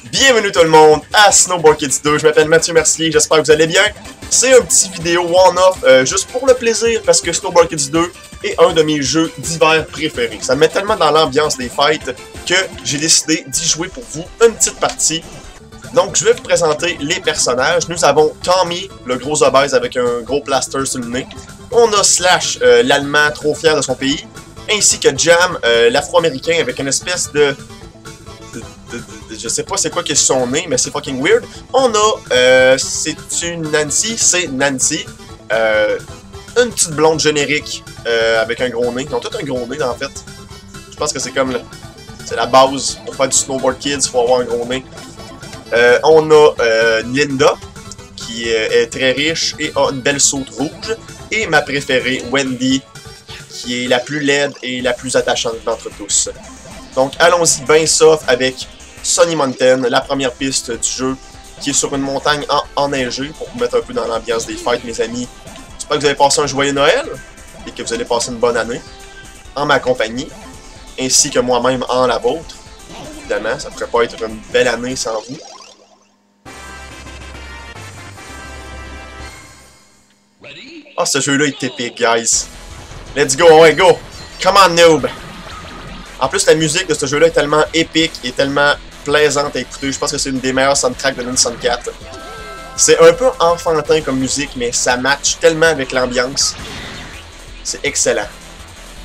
Bienvenue tout le monde à Snowboard Kids 2, je m'appelle Mathieu Mercier, j'espère que vous allez bien. C'est un petit vidéo one-off juste pour le plaisir parce que Snowboard Kids 2 est un de mes jeux d'hiver préférés. Ça me met tellement dans l'ambiance des fêtes que j'ai décidé d'y jouer pour vous une petite partie. Donc je vais vous présenter les personnages. Nous avons Tommy, le gros obèse avec un gros plaster sur le nez. On a Slash, l'allemand trop fier de son pays. Ainsi que Jam, l'afro-américain avec une espèce de je sais pas c'est quoi qui est son nez, mais c'est fucking weird. On a, c'est une Nancy, c'est Nancy. Une petite blonde générique avec un gros nez. Ils ont tous un gros nez en fait. Je pense que c'est comme c'est la base pour faire du Snowboard Kids, il faut avoir un gros nez. On a Linda, qui est très riche et a une belle saute rouge. Et ma préférée, Wendy, qui est la plus laide et la plus attachante d'entre tous. Donc allons-y bien soft avec Sunny Mountain, la première piste du jeu, qui est sur une montagne enneigée, pour vous mettre un peu dans l'ambiance des fêtes, mes amis. J'espère que vous avez passé un joyeux Noël, et que vous allez passer une bonne année, en ma compagnie, ainsi que moi-même en la vôtre. Évidemment, ça pourrait pas être une belle année sans vous. Ah, ce jeu-là est épique, guys. Let's go, ouais, go! Come on, noob! En plus, la musique de ce jeu-là est tellement épique et tellement plaisante à écouter. Je pense que c'est une des meilleures soundtracks de Nintendo 64. C'est un peu enfantin comme musique, mais ça match tellement avec l'ambiance. C'est excellent.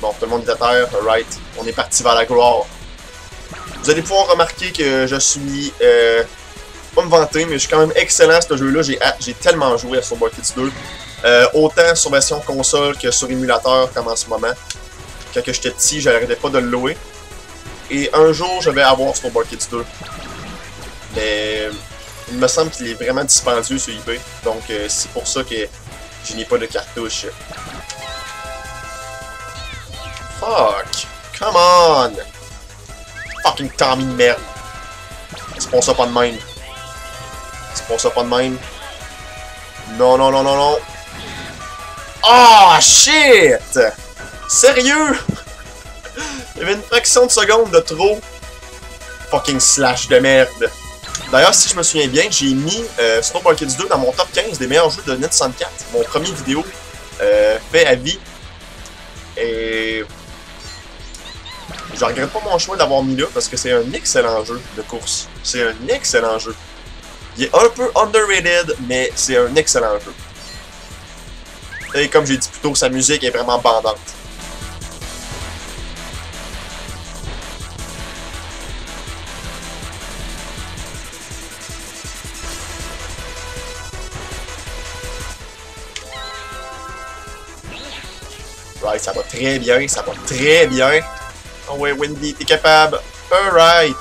Bon, tout le monde est à terre, alright. On est parti vers la gloire. Vous allez pouvoir remarquer que je suis... pas me vanter, mais je suis quand même excellent à ce jeu-là. J'ai tellement joué à Snowboard Kids 2. Autant sur version console que sur émulateur comme en ce moment. Quand j'étais petit, j'arrêtais pas de le louer. Et un jour, je vais avoir Snowboard Kids 2. Mais il me semble qu'il est vraiment dispendieux sur eBay. Donc c'est pour ça que je n'ai pas de cartouche. Fuck! Come on! Fucking Tommy de merde! C'est pour ça pas de même. C'est pour ça pas de même. Non, non, non, non, non. Ah, shit! Sérieux? Il y avait une fraction de seconde de trop. Fucking Slash de merde. D'ailleurs, si je me souviens bien, j'ai mis Snowboard Kids 2 dans mon top 15 des meilleurs jeux de Nintendo 64. Mon premier vidéo fait à vie. Et je regrette pas mon choix d'avoir mis là parce que c'est un excellent jeu de course. C'est un excellent jeu. Il est un peu underrated, mais c'est un excellent jeu. Et comme j'ai dit plus tôt, sa musique est vraiment bandante. Right, ça va très bien, ça va très bien. Oh ouais, Wendy, t'es capable. Alright.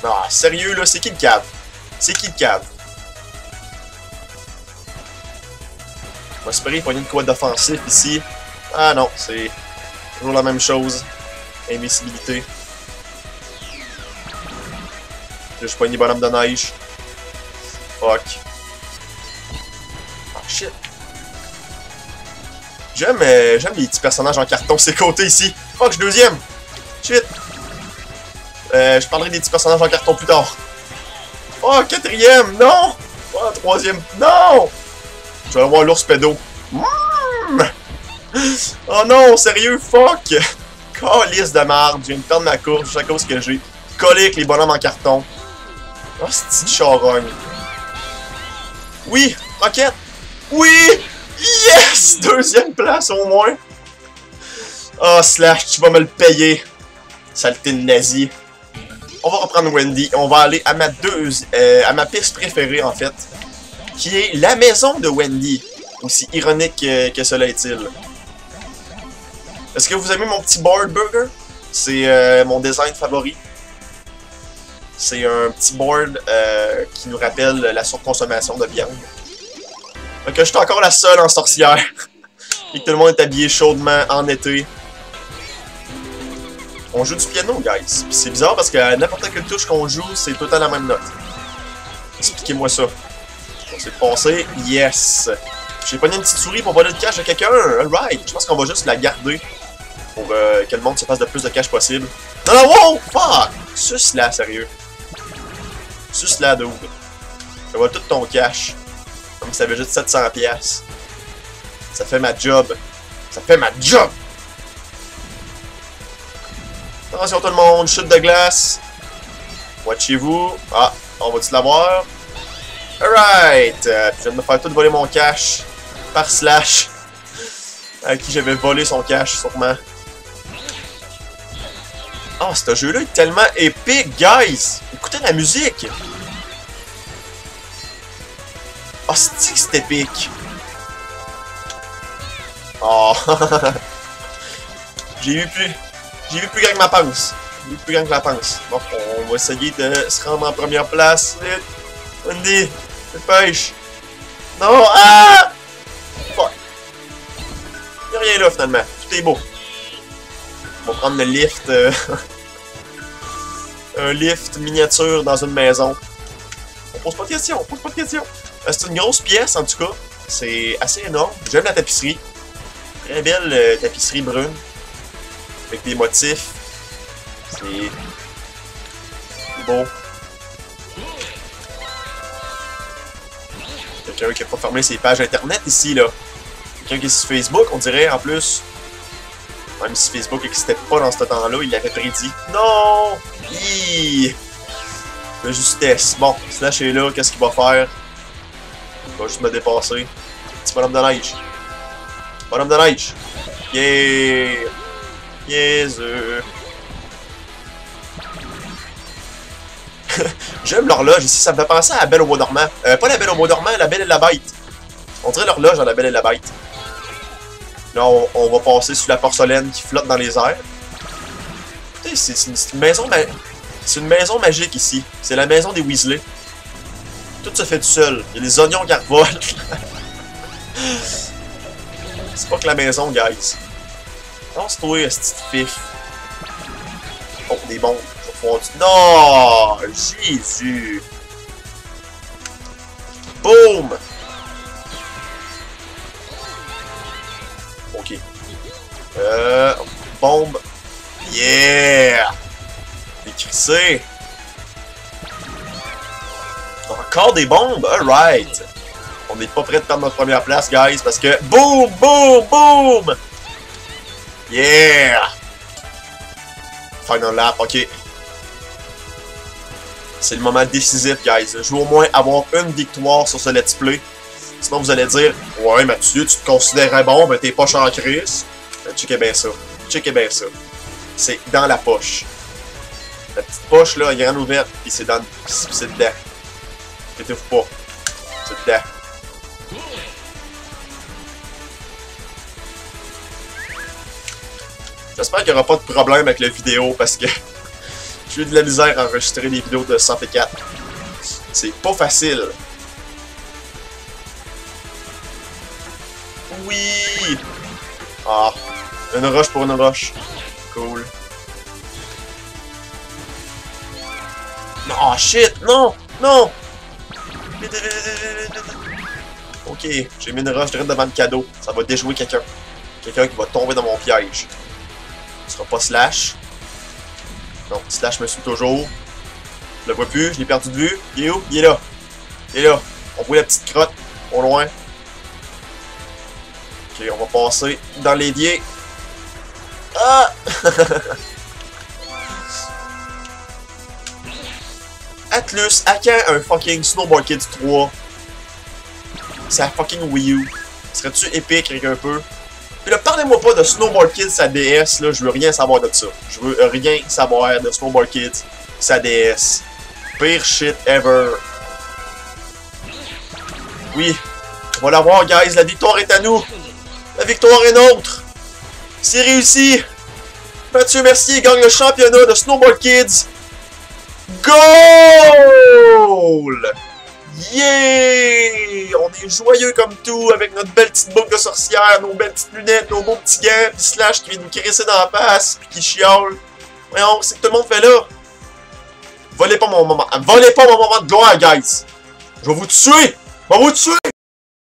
Ah, sérieux là, c'est qui le cave? C'est qui le cave? On va espérer qu'il y a une quad d'offensif ici. Ah non, c'est toujours la même chose. Invincibilité. Là, je pogne les bonhommes de neige. Fuck. Ah shit. J'aime les petits personnages en carton, ces côtés ici. Fuck, je suis deuxième. Shit. Je parlerai des petits personnages en carton plus tard. Oh, quatrième, non! Oh, troisième, non! Je vais avoir l'ours pédo. Oh non, sérieux, fuck! Calice de marde, je viens de perdre ma course à cause que j'ai collé avec les bonhommes en carton. Oh, cette petite charogne. Oui, roquette! Oui! Yes! Deuxième place au moins. Oh, Slash, tu vas me le payer. Saleté de nazi. On va reprendre Wendy. On va aller à à ma piste préférée, en fait. Qui est la maison de Wendy. Aussi ironique que cela est-il. Est-ce que vous aimez mon petit board burger? C'est mon design favori. C'est un petit board qui nous rappelle la surconsommation de viande. Donc je suis encore la seule en sorcière. Et que tout le monde est habillé chaudement en été. On joue du piano, guys. Puis c'est bizarre parce que n'importe quelle touche qu'on joue, c'est tout le temps la même note. Expliquez-moi ça. On s'est passé. Yes! J'ai pogné une petite souris pour voler le cash de quelqu'un. Alright. Je pense qu'on va juste la garder. Pour que le monde se fasse le plus de cash possible. Non, non, wow! Fuck! Suce là, sérieux. Suce là, dude. Je vole tout ton cash. Comme si ça avait juste 700 pièces. Ça fait ma job. Ça fait ma job! Attention tout le monde, chute de glace. Watchez-vous. Ah, on va-tu l'avoir? Alright! Je viens de me faire tout voler mon cash. Par Slash. À qui j'avais volé son cash, sûrement. Oh, ce jeu-là est tellement épique, guys! Écoutez la musique! Oh, c'est épique! Oh! J'ai vu plus grand que ma pince. J'ai vu plus grand que la pince. Bon, on va essayer de se rendre en première place. Vite! Wendy! Dépêche! Non! Ah! Fuck! Y'a rien là, finalement. Tout est beau. On va prendre le lift. Un lift miniature dans une maison. On pose pas de questions, on pose pas de questions. C'est une grosse pièce, en tout cas. C'est assez énorme. J'aime la tapisserie. Très belle tapisserie brune. Avec des motifs. C'est beau. Quelqu'un qui a pas fermé ses pages internet ici, là. Quelqu'un qui est sur Facebook, on dirait, en plus. Même si Facebook n'existait pas dans ce temps-là, il l'avait prédit. Non! Hi! De justesse. Bon, Slash est là, qu'est-ce qu'il va faire? Il va juste me dépasser. Petit bonhomme de neige. Bonhomme de neige. Yeah! Yes! J'aime l'horloge ici, ça me fait penser à la Belle au bois dormant. Pas la Belle au bois dormant, la Belle et la Bête. On dirait l'horloge dans la Belle et la Bête. Là, on va passer sur la porcelaine qui flotte dans les airs. Écoutez, c'est une maison c'est une maison magique ici. C'est la maison des Weasley. Tout se fait tout seul. Il y a des oignons qui revolent. C'est pas que la maison, guys. Non, c'est toi, ce petit fif. Oh, des bombes. Je vais pouvoir du... Non! Jésus! Boum! Ok. Bombe. Yeah! Décrissé. Encore des bombes? Alright. On n'est pas prêt de perdre notre première place, guys, parce que... Boum! Boum! Boum! Yeah! Final lap, ok. C'est le moment décisif, guys. Je veux au moins avoir une victoire sur ce let's play. Sinon, vous allez dire, ouais, Mathieu, tu te considérais bon, mais t'es poche en crise. Checkez bien ça. Checkez bien ça. C'est dans la poche. La petite poche, là, grande ouverte, puis c'est dans... c'est dedans. Inquiétez-vous pas. C'est dedans. J'espère qu'il n'y aura pas de problème avec la vidéo, parce que j'ai eu de la misère à enregistrer des vidéos de 104. C'est pas facile. Oui! Ah, une roche pour une roche. Cool. Non, oh shit! Non! Non! Vite, vite, vite, vite. Ok, j'ai mis une roche direct devant le cadeau. Ça va déjouer quelqu'un. Quelqu'un qui va tomber dans mon piège. Ce sera pas Slash. Non, Slash me suit toujours. Je le vois plus, je l'ai perdu de vue. Il est où? Il est là. Il est là. On voit la petite crotte au loin. Ok, on va passer dans l'évier. Ah! Atlus, à quand un fucking Snowball Kids 3? C'est la fucking Wii U. Serais-tu épique avec un peu? Puis là, parlez-moi pas de Snowball Kids sa DS, là, je veux rien savoir de ça. Je veux rien savoir de Snowball Kids sa DS. Pire shit ever. Oui, on va l'avoir, guys, la victoire est à nous. La victoire est nôtre. C'est réussi. Mathieu Mercier gagne le championnat de Snowball Kids. Goal! Yeah! On est joyeux comme tout avec notre belle petite boucle de sorcière, nos belles petites lunettes, nos beaux petits gants, pis Slash qui vient nous caresser dans la face, pis qui chiale. Voyons, c'est que tout le monde fait là. Volez pas mon moment de gloire, guys. Je vais vous tuer! Je vais vous tuer!